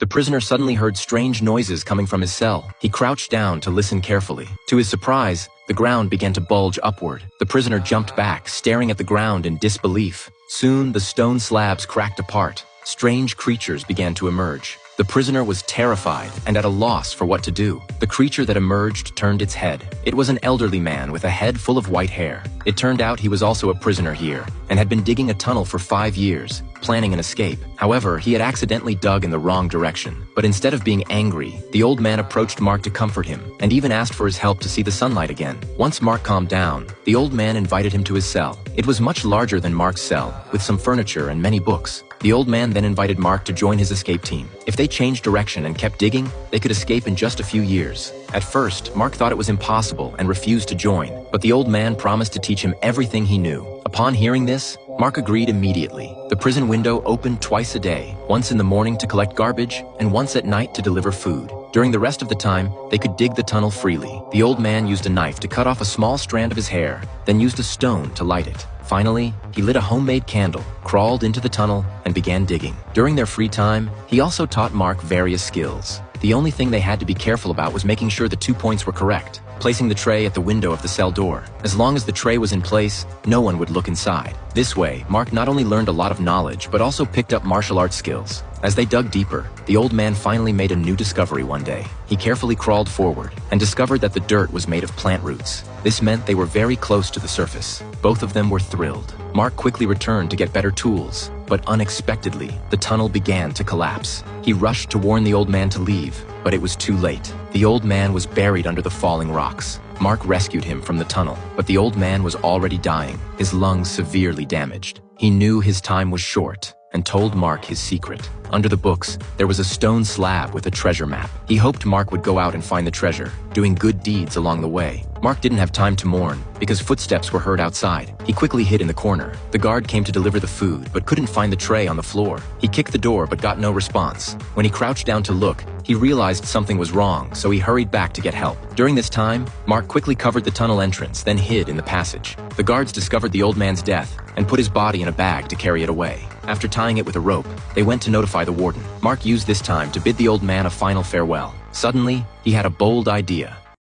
The prisoner suddenly heard strange noises coming from his cell. He crouched down to listen carefully. To his surprise, the ground began to bulge upward. The prisoner jumped back, staring at the ground in disbelief. Soon, the stone slabs cracked apart. Strange creatures began to emerge. The prisoner was terrified and at a loss for what to do. The creature that emerged turned its head. It was an elderly man with a head full of white hair. It turned out he was also a prisoner here and had been digging a tunnel for 5 years, planning an escape. However, he had accidentally dug in the wrong direction. But instead of being angry, the old man approached Mark to comfort him and even asked for his help to see the sunlight again. Once Mark calmed down, the old man invited him to his cell. It was much larger than Mark's cell, with some furniture and many books. The old man then invited Mark to join his escape team. If they changed direction and kept digging, they could escape in just a few years. At first, Mark thought it was impossible and refused to join, but the old man promised to teach him everything he knew. Upon hearing this, Mark agreed immediately. The prison window opened twice a day, once in the morning to collect garbage and once at night to deliver food. During the rest of the time, they could dig the tunnel freely. The old man used a knife to cut off a small strand of his hair, then used a stone to light it. Finally, he lit a homemade candle, crawled into the tunnel, and began digging. During their free time, he also taught Mark various skills. The only thing they had to be careful about was making sure the 2 points were correct, placing the tray at the window of the cell door. As long as the tray was in place, no one would look inside. This way, Mark not only learned a lot of knowledge, but also picked up martial arts skills. As they dug deeper, the old man finally made a new discovery one day. He carefully crawled forward and discovered that the dirt was made of plant roots. This meant they were very close to the surface. Both of them were thrilled. Mark quickly returned to get better tools, but unexpectedly, the tunnel began to collapse. He rushed to warn the old man to leave, but it was too late. The old man was buried under the falling rocks. Mark rescued him from the tunnel, but the old man was already dying, his lungs severely damaged. He knew his time was short and told Mark his secret. Under the books, there was a stone slab with a treasure map. He hoped Mark would go out and find the treasure, doing good deeds along the way. Mark didn't have time to mourn, because footsteps were heard outside. He quickly hid in the corner. The guard came to deliver the food, but couldn't find the tray on the floor. He kicked the door, but got no response. When he crouched down to look, he realized something was wrong, so he hurried back to get help. During this time, Mark quickly covered the tunnel entrance, then hid in the passage. The guards discovered the old man's death and put his body in a bag to carry it away. After tying it with a rope, they went to notify the warden. Mark used this time to bid the old man a final farewell. Suddenly, he had a bold idea.